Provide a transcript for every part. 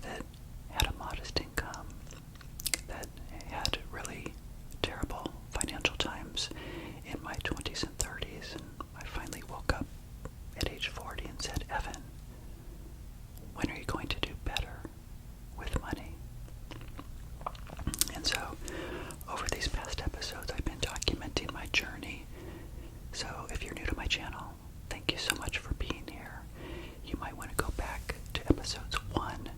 that had a modest income, that had really terrible financial times in my 20s and 30s, and I finally woke up at age 40 and said, Evan, when are you going to do better with money? And so, over these past episodes, I've been documenting my journey. So if you're new to my channel, thank you so much for being here. You might want to go back to episodes 1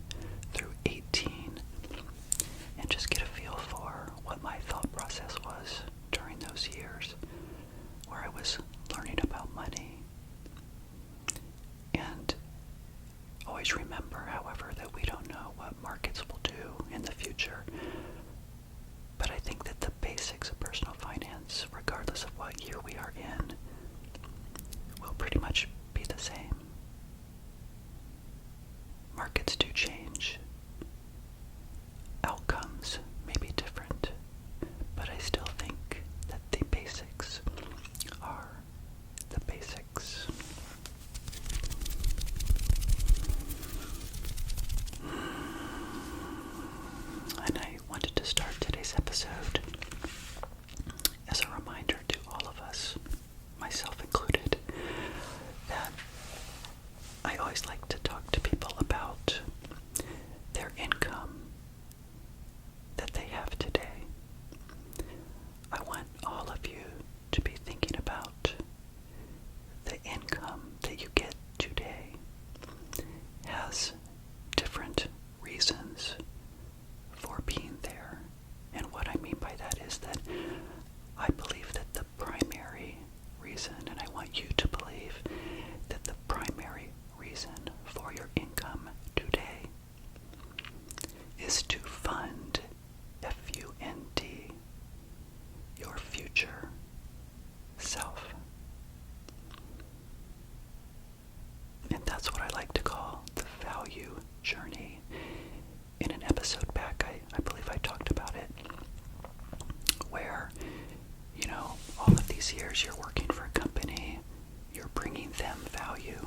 through 18 and just get a feel for what my thought process was during those years where I was learning about money. And always remember, however, that we don't know what markets will do in the future. But I think that the basics of personal finance, regardless of what year we are in, will pretty much be the same. Markets do change. Outcomes may be different, but I still think that the basics are the basics. And I wanted to start today's episode as a reminder to all of us, myself included, that I always like to talk to people about their income that they have today. I want all of you to be thinking about the income that you get today has different reasons for being there. And what I mean by that is that I believe that the primary reason, and I want you to believe that the primary reason for your income today is to fund, F-U-N-D, your future self. And that's what I like to call the value journey. In an episode back, I believe I talked about it, where, all of these years you're working for a company, you're bringing them value.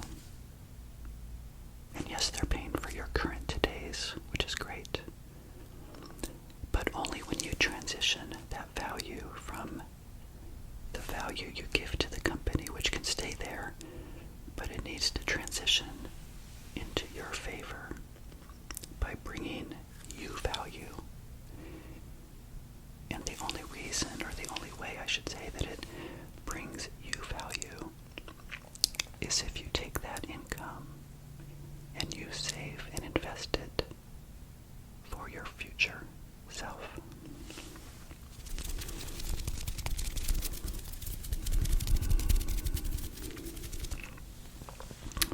And yes, they're paying for your current todays, which is great. But only when you transition that value from the value you give to the company, which can stay there, but it needs to transition into your favor by bringing you value. And the only reason, or the only way I should say, that it brings you value is if you take that income and you save and invest it for your future self.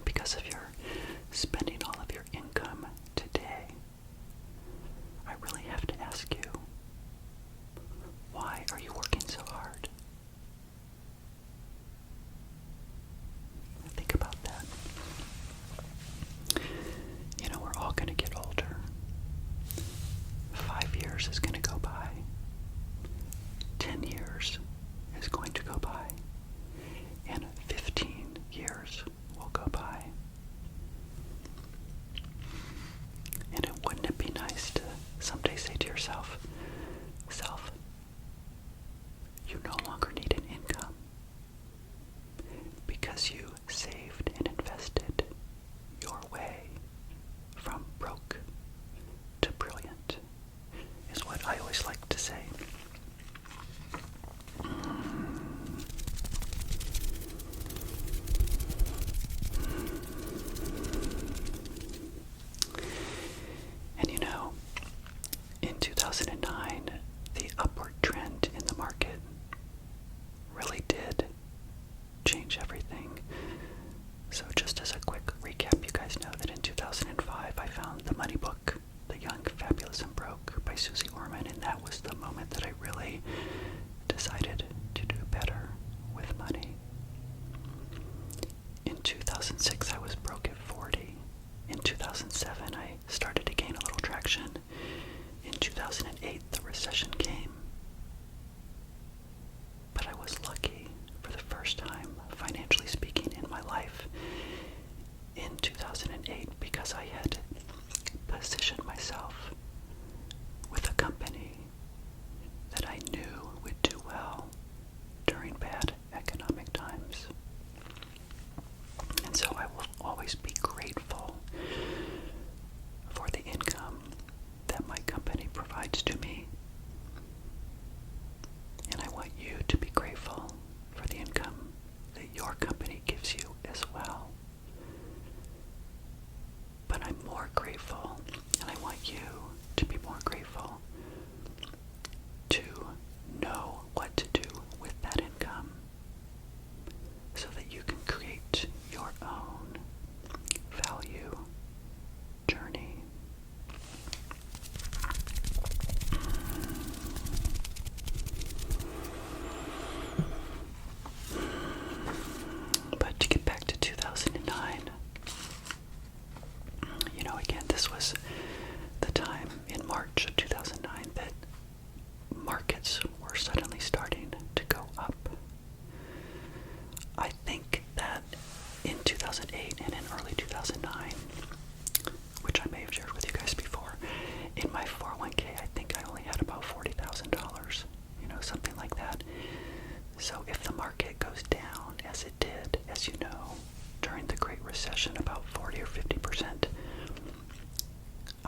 Because if you're spending all of your income today, I really have to ask you, why are you working so hard? Think about that. We're all going to get older. 5 years is going to go by. 10 years is going to go by. And 15 years will go by. And wouldn't it be nice to someday say to yourself, self, you no longer need an income because you saved and invested your way from broke to brilliant, is what I always like to say. And in 2009, the upward trend in the market really did change everything. So just as a quick recap, you guys know that in 2005 I found the money book, The Young, Fabulous, and Broke by Susie Orman, and that was the moment that I really decided to do better with money. In 2006 I was broke at 40. In 2007 I started to gain a little traction. In 2008 the recession came. But I was lucky for the first time, financially speaking, in my life in 2008 because I had positioned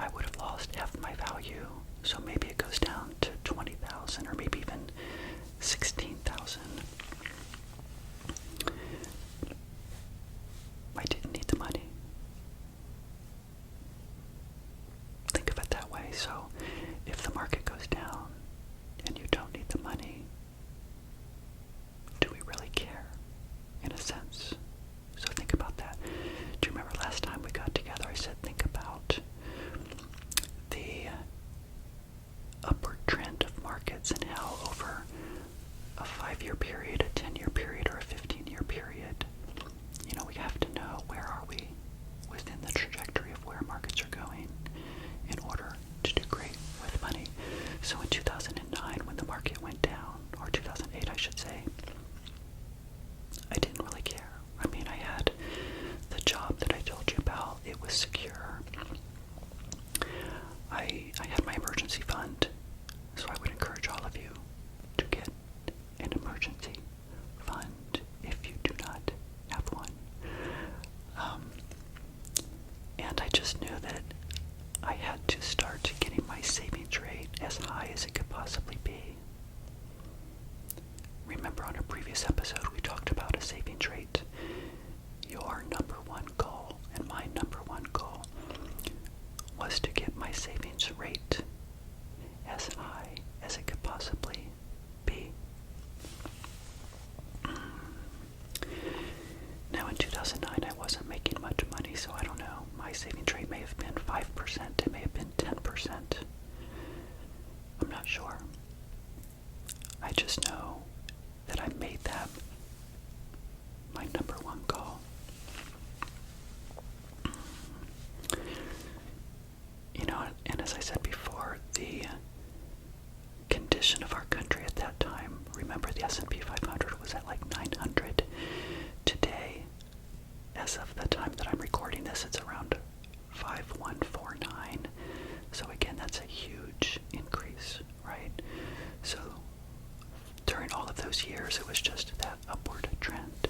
I would have lost half my value. So maybe it goes down to 20,000 or maybe even 16,000. I didn't need the money. Think of it that way. So if the market goes down and you don't need the money, do we really care, in a sense? So think about that. Do you remember last time we got together, I said think about the upward trend of markets and how over a 5-year period, a 10-year period, or a 15-year period, we have to know where are we within the trajectory of where markets are going in order to do great with money. So in 2009, when the market went down, or 2008 I should say, I didn't really care. I mean, I had the job that I told you about. It was secure. I had my emergency fund, so I would encourage all of you to get an emergency fund if you do not have one. And I just knew that I had to start getting my savings rate as high as it could possibly be. Remember on a previous episode we talked about a savings rate. Your number one goal and my number one goal was to get my savings rate as high as it could possibly be. Now in 2009 I wasn't making much money, so I don't know. My savings rate may have been 5%, it may have been 10%. I'm not sure. I just know that I made that my number one goal. And as I said before, the condition of our country at that time, remember the S&P 500 was at like 900. Today, as of the time that I'm recording this, it's around 5149. So again, that's a huge increase, right? So during all of those years, it was just that upward trend.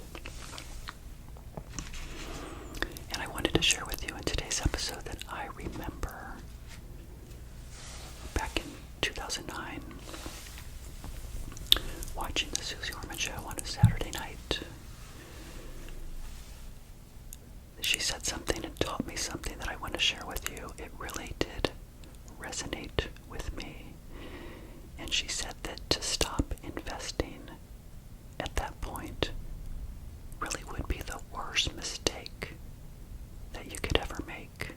And I wanted to share with you in today's episode that I remember back in 2009 watching the Susie Orman show on a Saturday night. She said something and taught me something that I want to share with you. It really did resonate with me. And she said that to stop investing at that point really would be the worst mistake that you could ever make.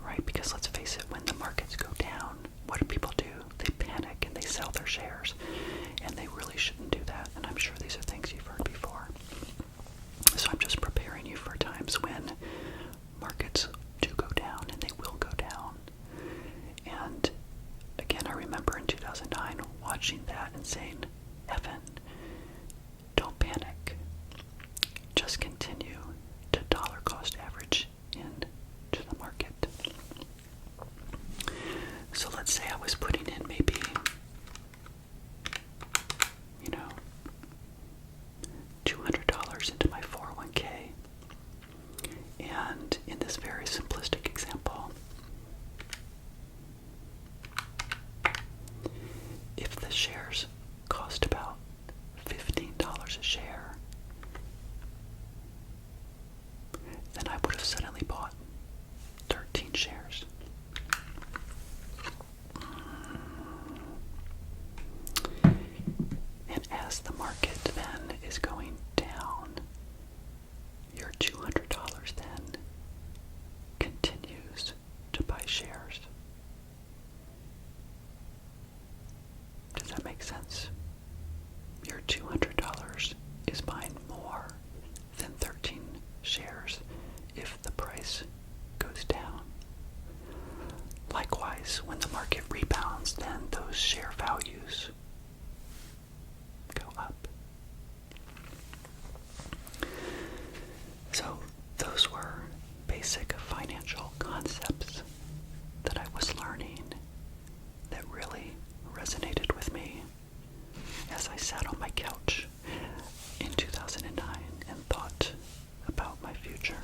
Right? Because let's face it, when the markets go down, what do people do? They panic and they sell their shares. And they really shouldn't do that. And I'm sure these are things you've heard before. So I'm just preparing you for times when markets do go down, and they will go down. And again, I remember in 2009 watching that and saying, Evan, don't panic. Just continue to dollar cost average into the market. So let's say I was putting in maybe, $200 into my 401k. And in this very simplistic example, if the shares cost about $15 a share, then I would have suddenly bought 13 shares. And as the market then is going down, your $200 then continues to buy shares. Does that make sense? Your $200 is buying more than 13 shares if the price goes down. Likewise, when the market rebounds, then those share values go up. So those were basic financial concepts that I was learning that really resonated with me as I sat on my couch in 2009 and thought about my future.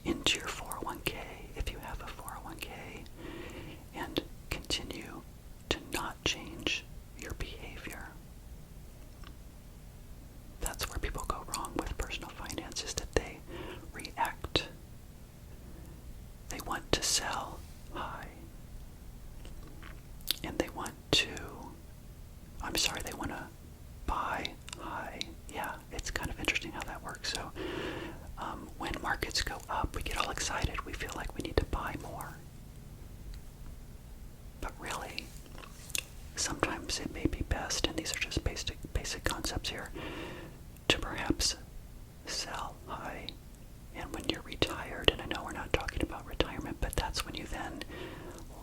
into your 401k if you have a 401k and continue to not change your behavior. That's where people go wrong with personal finance, is that they react. They want to sell high. And they want to buy high. Yeah, it's kind of interesting how that works. So when markets go up, we get all excited. We feel like we need to buy more. But really, sometimes it may be best, and these are just basic concepts here, to perhaps sell high. And when you're retired, and I know we're not talking about retirement, but that's when you then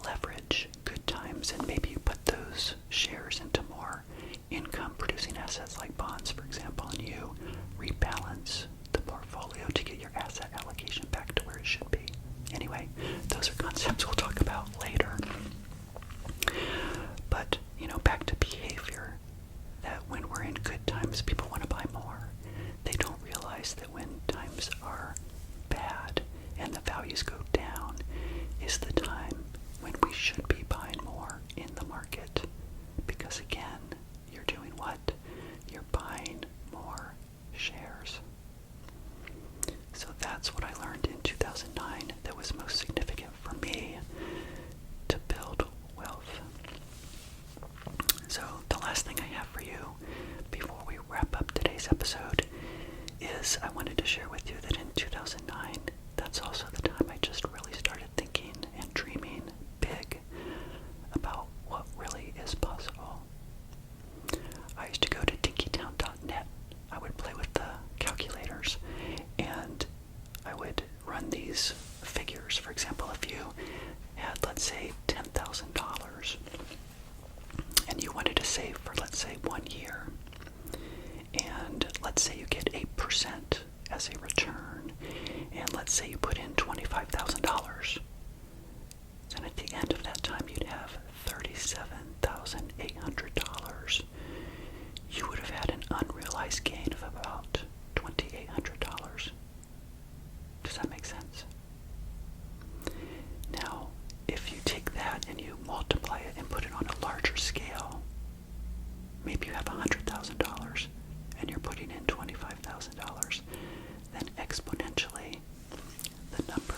leverage good times, and maybe you put those shares into more income producing assets like bonds, for example, and you rebalance the portfolio to get your asset allocation back to where it should be. Anyway, those are concepts we'll talk about later. But, back to behavior, that when we're in good times, people want to buy more. They don't realize that when times are bad and the values go down is the time when we should be buying more in the market. Because again, you're doing what? You're buying more shares. So that's what I learned in 2009 that was most significant for me to build wealth. So the last thing I have for you before we wrap up today's episode is I wanted to share with you that in 2009, that's also the time I just really started thinking and dreaming big about what really is possible. I used to go to dinkytown.net. I would play with the calculators, and I would run these figures. For example, if you had, let's say, $10,000, and you wanted to save for, let's say, 1 year, and let's say you get 8% as a return, and let's say you put in $25,000, then at the end of that time you'd have $37,800. You would have had an unrealized gain of about $2,800. Does that make sense? Now, if you take that and you multiply it and put it on a larger scale, maybe you have $100,000 and you're putting in $25,000, then exponentially the number